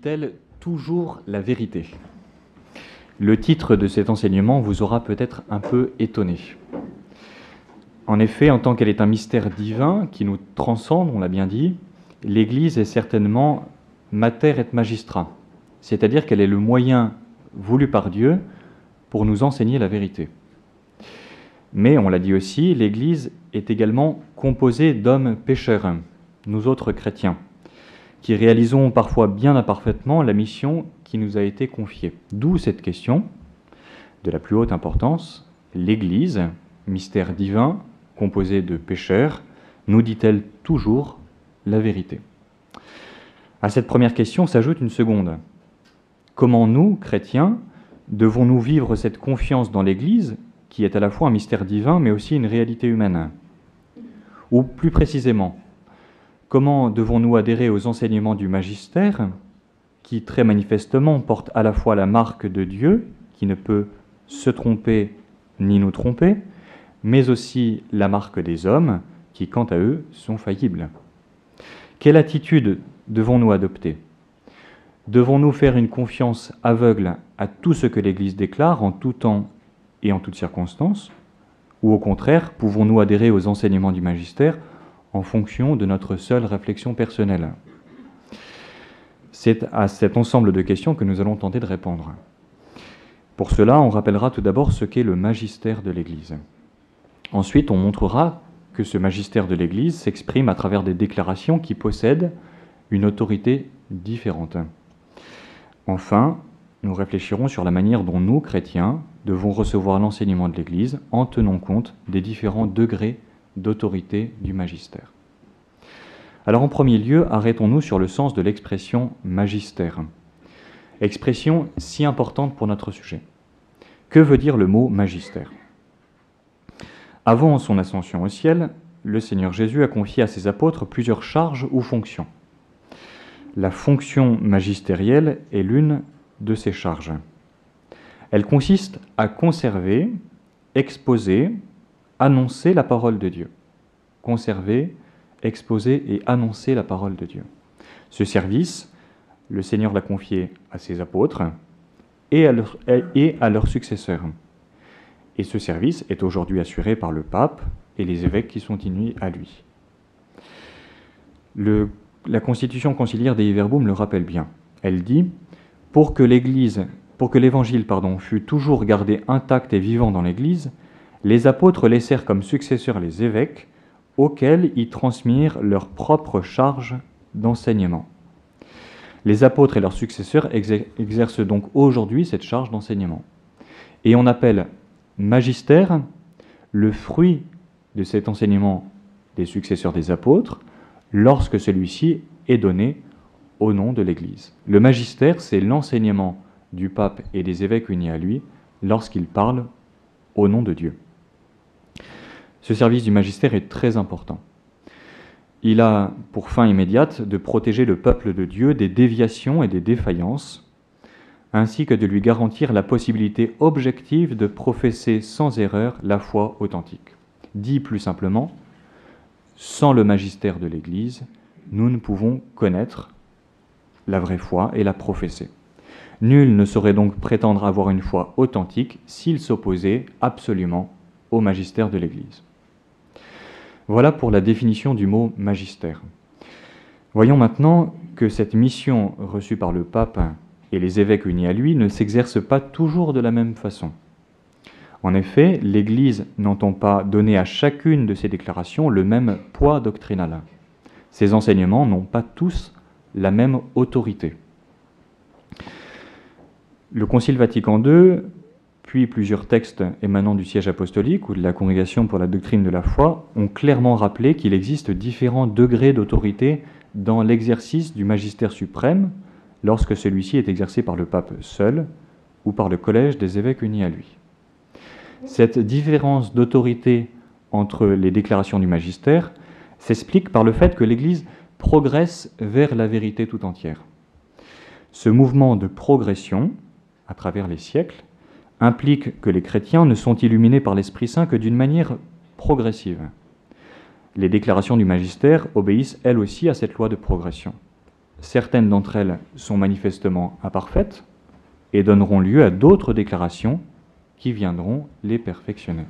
dit-elle toujours la vérité? Le titre de cet enseignement vous aura peut-être un peu étonné. En effet, en tant qu'elle est un mystère divin qui nous transcende, on l'a bien dit, l'Église est certainement mater et magistrat, c'est-à-dire qu'elle est le moyen voulu par Dieu pour nous enseigner la vérité. Mais, on l'a dit aussi, l'Église est également composée d'hommes pécheurs, nous autres chrétiens, qui réalisons parfois bien imparfaitement la mission qui nous a été confiée. D'où cette question de la plus haute importance. L'Église, mystère divin, composé de pécheurs, nous dit-elle toujours la vérité? À cette première question s'ajoute une seconde. Comment nous, chrétiens, devons-nous vivre cette confiance dans l'Église, qui est à la fois un mystère divin, mais aussi une réalité humaine? Ou plus précisément, comment devons-nous adhérer aux enseignements du magistère, qui très manifestement portent à la fois la marque de Dieu, qui ne peut se tromper ni nous tromper, mais aussi la marque des hommes, qui, quant à eux, sont faillibles? Quelle attitude devons-nous adopter? Devons-nous faire une confiance aveugle à tout ce que l'Église déclare en tout temps et en toutes circonstances? Ou au contraire, pouvons-nous adhérer aux enseignements du magistère en fonction de notre seule réflexion personnelle? C'est à cet ensemble de questions que nous allons tenter de répondre. Pour cela, on rappellera tout d'abord ce qu'est le magistère de l'Église. Ensuite, on montrera que ce magistère de l'Église s'exprime à travers des déclarations qui possèdent une autorité différente. Enfin, nous réfléchirons sur la manière dont nous, chrétiens, devons recevoir l'enseignement de l'Église en tenant compte des différents degrés d'autorité du magistère. Alors en premier lieu, arrêtons-nous sur le sens de l'expression magistère. Expression si importante pour notre sujet. Que veut dire le mot magistère? Avant son ascension au ciel, le Seigneur Jésus a confié à ses apôtres plusieurs charges ou fonctions. La fonction magistérielle est l'une de ces charges. Elle consiste à conserver, exposer, annoncer la parole de Dieu. Conserver, exposer et annoncer la parole de Dieu. Ce service, le Seigneur l'a confié à ses apôtres et à leurs successeurs. Et ce service est aujourd'hui assuré par le pape et les évêques qui sont unis à lui. La constitution conciliaire Dei Verbum le rappelle bien. Elle dit « Pour que l'Évangile fût toujours gardé intact et vivant dans l'Église, les apôtres laissèrent comme successeurs les évêques, auxquels ils transmirent leur propre charge d'enseignement. » Les apôtres et leurs successeurs exercent donc aujourd'hui cette charge d'enseignement. Et on appelle magistère le fruit de cet enseignement des successeurs des apôtres, lorsque celui-ci est donné au nom de l'Église. Le magistère, c'est l'enseignement du pape et des évêques unis à lui lorsqu'ils parlent au nom de Dieu. Ce service du magistère est très important. Il a pour fin immédiate de protéger le peuple de Dieu des déviations et des défaillances, ainsi que de lui garantir la possibilité objective de professer sans erreur la foi authentique. Dit plus simplement, sans le magistère de l'Église, nous ne pouvons connaître la vraie foi et la professer. Nul ne saurait donc prétendre avoir une foi authentique s'il s'opposait absolument au magistère de l'Église. Voilà pour la définition du mot magistère. Voyons maintenant que cette mission reçue par le pape et les évêques unis à lui ne s'exerce pas toujours de la même façon. En effet, l'Église n'entend pas donner à chacune de ces déclarations le même poids doctrinal. Ces enseignements n'ont pas tous la même autorité. Le Concile Vatican II, puis plusieurs textes émanant du siège apostolique ou de la Congrégation pour la doctrine de la foi, ont clairement rappelé qu'il existe différents degrés d'autorité dans l'exercice du magistère suprême, lorsque celui-ci est exercé par le pape seul ou par le collège des évêques unis à lui. Cette différence d'autorité entre les déclarations du magistère s'explique par le fait que l'Église progresse vers la vérité tout entière. Ce mouvement de progression, à travers les siècles, implique que les chrétiens ne sont illuminés par l'Esprit Saint que d'une manière progressive. Les déclarations du magistère obéissent elles aussi à cette loi de progression. certaines d'entre elles sont manifestement imparfaites et donneront lieu à d'autres déclarations qui viendront les perfectionner.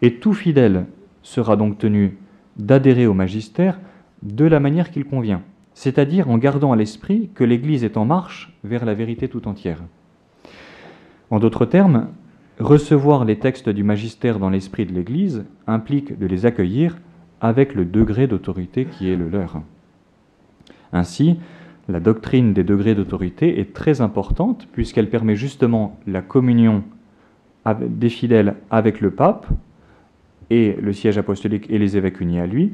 Et tout fidèle sera donc tenu d'adhérer au magistère de la manière qu'il convient, c'est-à-dire en gardant à l'esprit que l'Église est en marche vers la vérité tout entière. En d'autres termes, recevoir les textes du magistère dans l'esprit de l'Église implique de les accueillir avec le degré d'autorité qui est le leur. Ainsi, la doctrine des degrés d'autorité est très importante puisqu'elle permet justement la communion des fidèles avec le pape et le siège apostolique et les évêques unis à lui,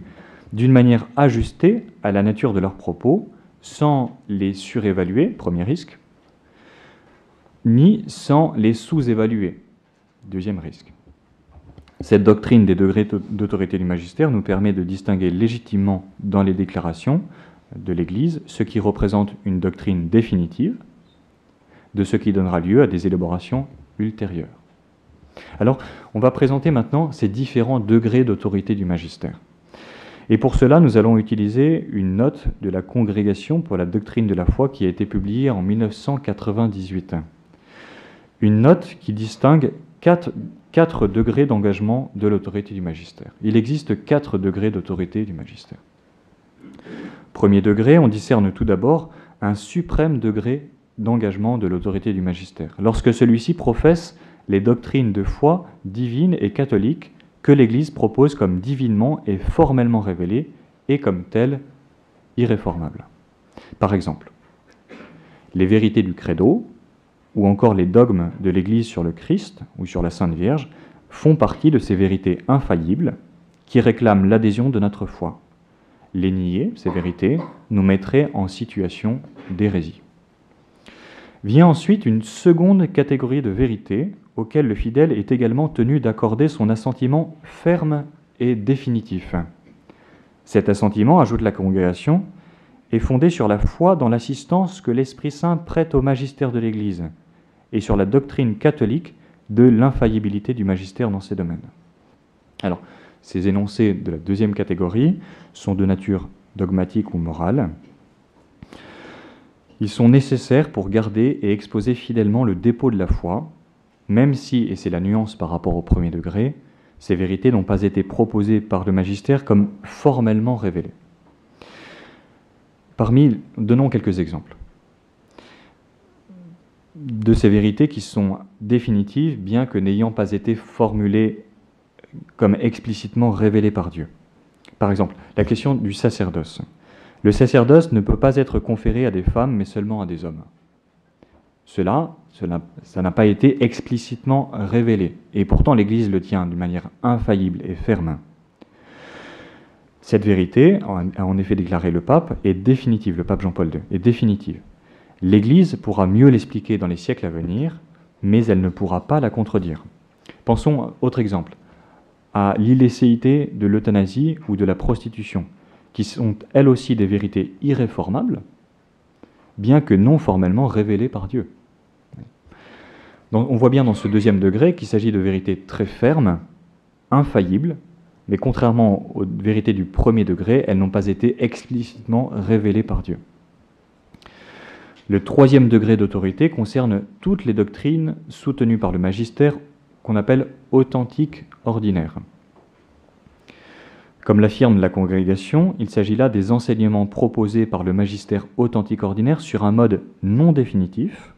d'une manière ajustée à la nature de leurs propos, sans les surévaluer, premier risque, ni sans les sous-évaluer, deuxième risque. Cette doctrine des degrés d'autorité du magistère nous permet de distinguer légitimement dans les déclarations de l'Église ce qui représente une doctrine définitive de ce qui donnera lieu à des élaborations ultérieures. Alors, on va présenter maintenant ces différents degrés d'autorité du magistère. Et pour cela, nous allons utiliser une note de la Congrégation pour la doctrine de la foi qui a été publiée en 1998. Une note qui distingue quatre degrés d'engagement de l'autorité du magistère. Il existe 4 degrés d'autorité du magistère. Premier degré, on discerne tout d'abord un suprême degré d'engagement de l'autorité du magistère, lorsque celui-ci professe les doctrines de foi divine et catholique que l'Église propose comme divinement et formellement révélées et comme telles irréformables. Par exemple, les vérités du credo ou encore les dogmes de l'Église sur le Christ ou sur la Sainte Vierge font partie de ces vérités infaillibles qui réclament l'adhésion de notre foi. Les nier, ces vérités, nous mettrait en situation d'hérésie. Vient ensuite une seconde catégorie de vérités auxquelles le fidèle est également tenu d'accorder son assentiment ferme et définitif. Cet assentiment, ajoute la Congrégation, est fondé sur la foi dans l'assistance que l'Esprit Saint prête au magistère de l'Église et sur la doctrine catholique de l'infaillibilité du magistère dans ces domaines. Alors, ces énoncés de la deuxième catégorie sont de nature dogmatique ou morale. Ils sont nécessaires pour garder et exposer fidèlement le dépôt de la foi, même si, et c'est la nuance par rapport au premier degré, ces vérités n'ont pas été proposées par le magistère comme formellement révélées. Donnons quelques exemples de ces vérités qui sont définitives, bien que n'ayant pas été formulées comme explicitement révélées par Dieu. Par exemple, la question du sacerdoce. Le sacerdoce ne peut pas être conféré à des femmes, mais seulement à des hommes. Ça n'a pas été explicitement révélé, et pourtant l'Église le tient d'une manière infaillible et ferme. Cette vérité, a en effet déclaré le pape, est définitive, le pape Jean-Paul II, est définitive. L'Église pourra mieux l'expliquer dans les siècles à venir, mais elle ne pourra pas la contredire. Pensons, autre exemple, à l'illicéité de l'euthanasie ou de la prostitution, qui sont elles aussi des vérités irréformables, bien que non formellement révélées par Dieu. Donc, on voit bien dans ce deuxième degré qu'il s'agit de vérités très fermes, infaillibles, mais contrairement aux vérités du premier degré, elles n'ont pas été explicitement révélées par Dieu. Le troisième degré d'autorité concerne toutes les doctrines soutenues par le magistère qu'on appelle authentiques ordinaires. Comme l'affirme la Congrégation, il s'agit là des enseignements proposés par le magistère authentique ordinaire sur un mode non définitif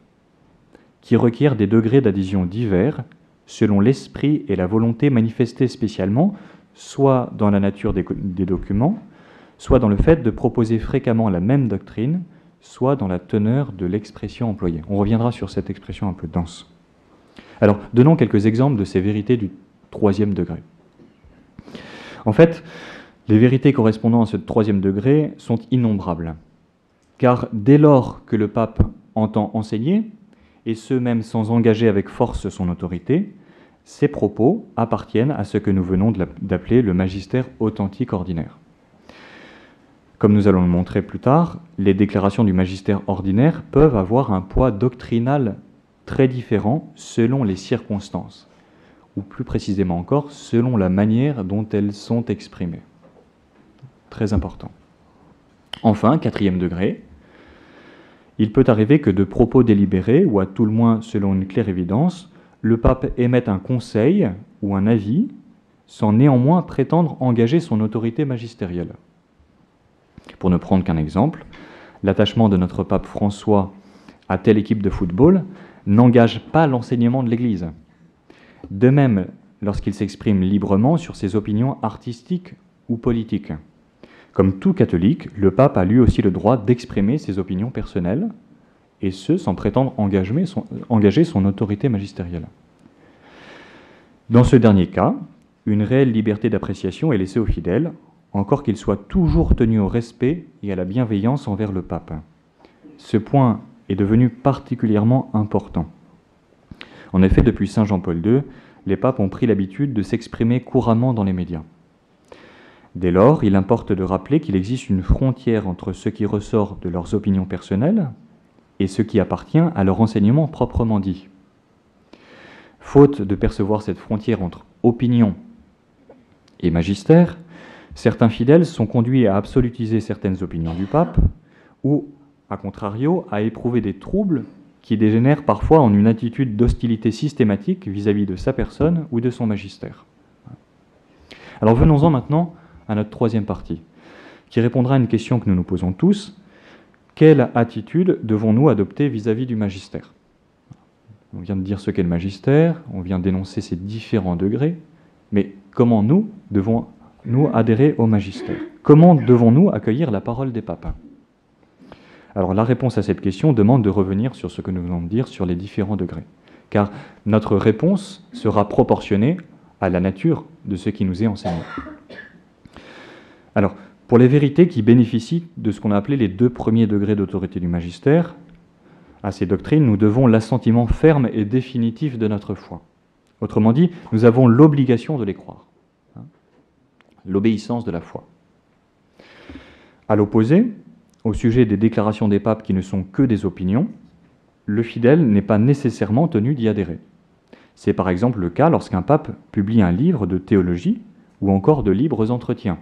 qui requiert des degrés d'adhésion divers selon l'esprit et la volonté manifestés spécialement, soit dans la nature des documents, soit dans le fait de proposer fréquemment la même doctrine, soit dans la teneur de l'expression employée. On reviendra sur cette expression un peu dense. Alors, donnons quelques exemples de ces vérités du troisième degré. En fait, les vérités correspondant à ce troisième degré sont innombrables, car dès lors que le pape entend enseigner, et ce même sans engager avec force son autorité, ces propos appartiennent à ce que nous venons d'appeler le magistère authentique ordinaire. Comme nous allons le montrer plus tard, les déclarations du magistère ordinaire peuvent avoir un poids doctrinal très différent selon les circonstances, ou plus précisément encore, selon la manière dont elles sont exprimées. Très important. Enfin, quatrième degré, il peut arriver que de propos délibérés, ou à tout le moins selon une claire évidence, le pape émette un conseil ou un avis sans néanmoins prétendre engager son autorité magistérielle. Pour ne prendre qu'un exemple, l'attachement de notre pape François à telle équipe de football n'engage pas l'enseignement de l'Église. De même, lorsqu'il s'exprime librement sur ses opinions artistiques ou politiques. Comme tout catholique, le pape a lui aussi le droit d'exprimer ses opinions personnelles, et ce, sans prétendre engager son autorité magistérielle. Dans ce dernier cas, une réelle liberté d'appréciation est laissée aux fidèles, encore qu'ils soient toujours tenus au respect et à la bienveillance envers le pape. Ce point est devenu particulièrement important. En effet, depuis Saint Jean-Paul II, les papes ont pris l'habitude de s'exprimer couramment dans les médias. Dès lors, il importe de rappeler qu'il existe une frontière entre ce qui ressort de leurs opinions personnelles et ce qui appartient à leur enseignement proprement dit. Faute de percevoir cette frontière entre opinion et magistère, certains fidèles sont conduits à absolutiser certaines opinions du pape ou, à contrario, à éprouver des troubles qui dégénèrent parfois en une attitude d'hostilité systématique vis-à-vis de sa personne ou de son magistère. Alors venons-en maintenant à notre troisième partie, qui répondra à une question que nous nous posons tous. Quelle attitude devons-nous adopter vis-à-vis du magistère? On vient de dire ce qu'est le magistère, on vient d'énoncer ses différents degrés, mais comment nous devons-nous adhérer au magistère? Comment devons-nous accueillir la parole des papes? Alors la réponse à cette question demande de revenir sur ce que nous venons de dire sur les différents degrés, car notre réponse sera proportionnée à la nature de ce qui nous est enseigné. Alors, pour les vérités qui bénéficient de ce qu'on a appelé les 2 premiers degrés d'autorité du magistère, à ces doctrines, nous devons l'assentiment ferme et définitif de notre foi. Autrement dit, nous avons l'obligation de les croire. L'obéissance de la foi. À l'opposé, au sujet des déclarations des papes qui ne sont que des opinions, le fidèle n'est pas nécessairement tenu d'y adhérer. C'est par exemple le cas lorsqu'un pape publie un livre de théologie ou encore de libres entretiens.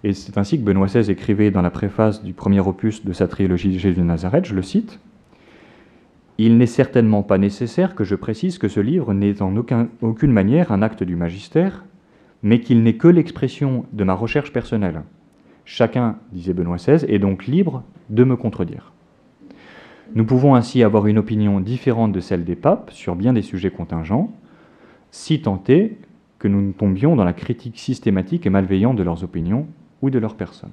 Et c'est ainsi que Benoît XVI écrivait dans la préface du premier opus de sa trilogie Jésus de Nazareth, je le cite, « Il n'est certainement pas nécessaire que je précise que ce livre n'est en aucune manière un acte du magistère, mais qu'il n'est que l'expression de ma recherche personnelle. Chacun, disait Benoît XVI, est donc libre de me contredire. Nous pouvons ainsi avoir une opinion différente de celle des papes sur bien des sujets contingents, si tant est que nous tombions dans la critique systématique et malveillante de leurs opinions ou de leur personne. »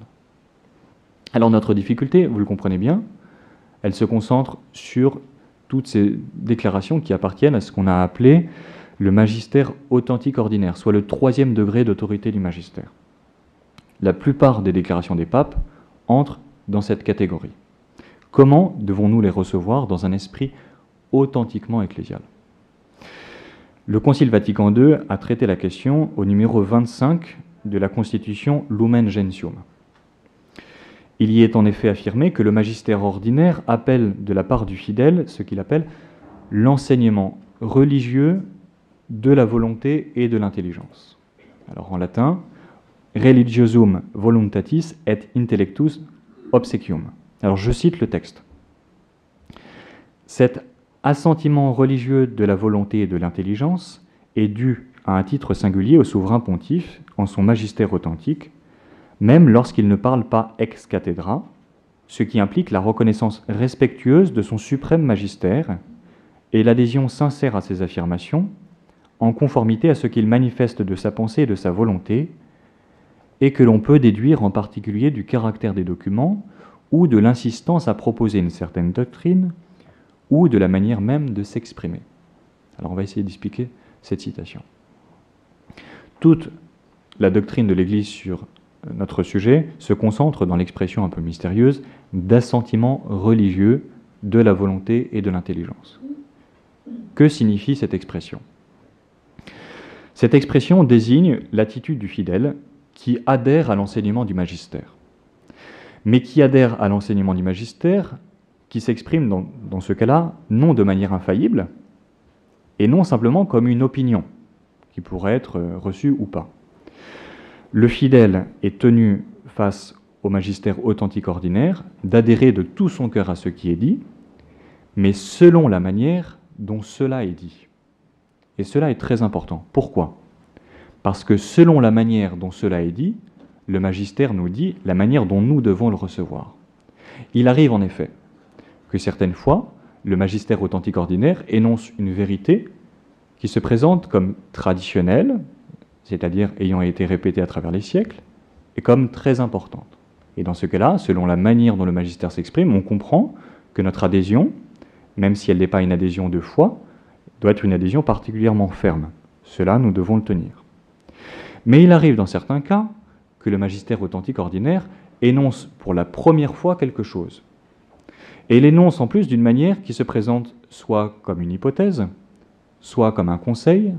Alors notre difficulté, vous le comprenez bien, elle se concentre sur toutes ces déclarations qui appartiennent à ce qu'on a appelé le magistère authentique ordinaire, soit le 3e degré d'autorité du magistère. La plupart des déclarations des papes entrent dans cette catégorie. Comment devons-nous les recevoir dans un esprit authentiquement ecclésial? Le Concile Vatican II a traité la question au numéro 25 de la Constitution Lumen Gentium. Il y est en effet affirmé que le magistère ordinaire appelle de la part du fidèle ce qu'il appelle l'enseignement religieux de la volonté et de l'intelligence. Alors en latin, religiosum voluntatis et intellectus obsequium. Alors je cite le texte. Cet assentiment religieux de la volonté et de l'intelligence est dû à un titre singulier au souverain pontife en son magistère authentique, même lorsqu'il ne parle pas ex cathedra, ce qui implique la reconnaissance respectueuse de son suprême magistère et l'adhésion sincère à ses affirmations, en conformité à ce qu'il manifeste de sa pensée et de sa volonté, et que l'on peut déduire en particulier du caractère des documents ou de l'insistance à proposer une certaine doctrine ou de la manière même de s'exprimer. Alors on va essayer d'expliquer cette citation. Toute la doctrine de l'Église sur notre sujet se concentre dans l'expression un peu mystérieuse d'assentiment religieux de la volonté et de l'intelligence. Que signifie cette expression? Cette expression désigne l'attitude du fidèle qui adhère à l'enseignement du magistère. Mais qui adhère à l'enseignement du magistère, qui s'exprime dans ce cas-là, non de manière infaillible, et non simplement comme une opinion, qui pourrait être reçue ou pas. Le fidèle est tenu face au magistère authentique ordinaire, d'adhérer de tout son cœur à ce qui est dit, mais selon la manière dont cela est dit. Et cela est très important. Pourquoi ? Parce que selon la manière dont cela est dit, le magistère nous dit la manière dont nous devons le recevoir. Il arrive en effet que certaines fois, le magistère authentique ordinaire énonce une vérité qui se présente comme traditionnelle, c'est-à-dire ayant été répétée à travers les siècles, et comme très importante. Et dans ce cas-là, selon la manière dont le magistère s'exprime, on comprend que notre adhésion, même si elle n'est pas une adhésion de foi, doit être une adhésion particulièrement ferme. Cela, nous devons le tenir. Mais il arrive dans certains cas que le magistère authentique ordinaire énonce pour la première fois quelque chose. Et il énonce en plus d'une manière qui se présente soit comme une hypothèse, soit comme un conseil,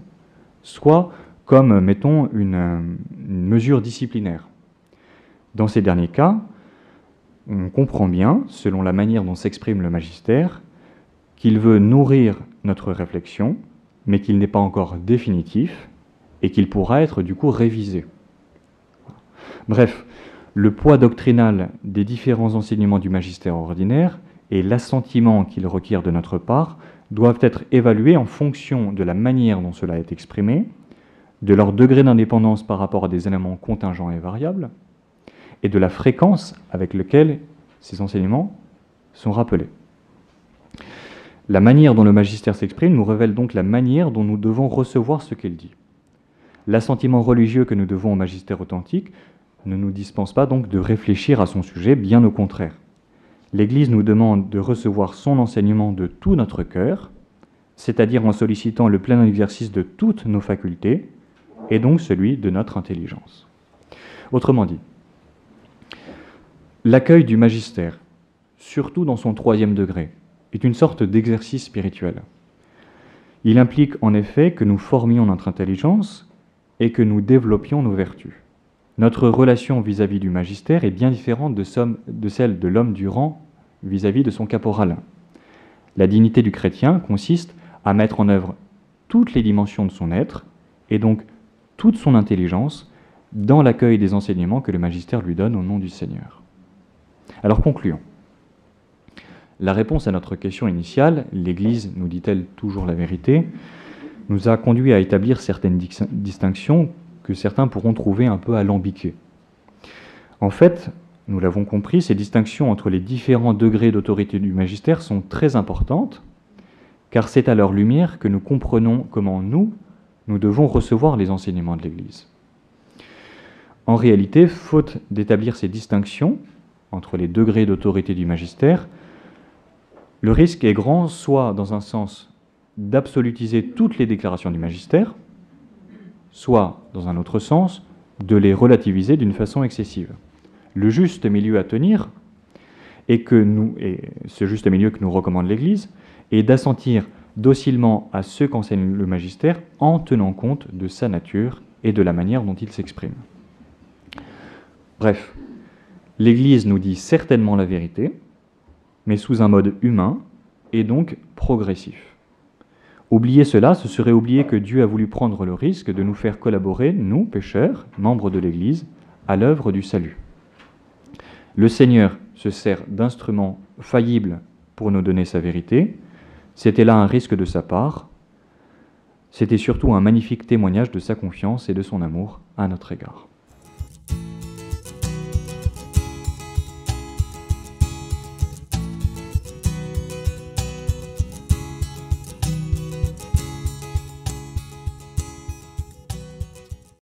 soit comme, mettons, une mesure disciplinaire. Dans ces derniers cas, on comprend bien, selon la manière dont s'exprime le magistère, qu'il veut nourrir notre réflexion, mais qu'il n'est pas encore définitif, et qu'il pourra être du coup révisé. Bref, le poids doctrinal des différents enseignements du magistère ordinaire et l'assentiment qu'il requiert de notre part doivent être évalués en fonction de la manière dont cela est exprimé, de leur degré d'indépendance par rapport à des éléments contingents et variables, et de la fréquence avec laquelle ces enseignements sont rappelés. La manière dont le magistère s'exprime nous révèle donc la manière dont nous devons recevoir ce qu'il dit. L'assentiment religieux que nous devons au magistère authentique ne nous dispense pas donc de réfléchir à son sujet, bien au contraire. L'Église nous demande de recevoir son enseignement de tout notre cœur, c'est-à-dire en sollicitant le plein exercice de toutes nos facultés, et donc celui de notre intelligence. Autrement dit, l'accueil du magistère, surtout dans son 3e degré, est une sorte d'exercice spirituel. Il implique en effet que nous formions notre intelligence et que nous développions nos vertus. Notre relation vis-à-vis du magistère est bien différente de celle de l'homme du rang vis-à-vis de son caporal. La dignité du chrétien consiste à mettre en œuvre toutes les dimensions de son être, et donc toute son intelligence, dans l'accueil des enseignements que le magistère lui donne au nom du Seigneur. Alors concluons. La réponse à notre question initiale, l'Église nous dit-elle toujours la vérité, nous a conduit à établir certaines distinctions que certains pourront trouver un peu alambiquées. En fait, nous l'avons compris, ces distinctions entre les différents degrés d'autorité du magistère sont très importantes, car c'est à leur lumière que nous comprenons comment nous devons recevoir les enseignements de l'Église. En réalité, faute d'établir ces distinctions entre les degrés d'autorité du magistère, le risque est grand, soit dans un sens d'absolutiser toutes les déclarations du magistère, soit, dans un autre sens, de les relativiser d'une façon excessive. Le juste milieu à tenir, et ce juste milieu que nous recommande l'Église, est d'assentir docilement à ce qu'enseigne le magistère en tenant compte de sa nature et de la manière dont il s'exprime. Bref, l'Église nous dit certainement la vérité, mais sous un mode humain et donc progressif. Oublier cela, ce serait oublier que Dieu a voulu prendre le risque de nous faire collaborer, nous, pécheurs, membres de l'Église, à l'œuvre du salut. Le Seigneur se sert d'instruments faillibles pour nous donner sa vérité. C'était là un risque de sa part. C'était surtout un magnifique témoignage de sa confiance et de son amour à notre égard.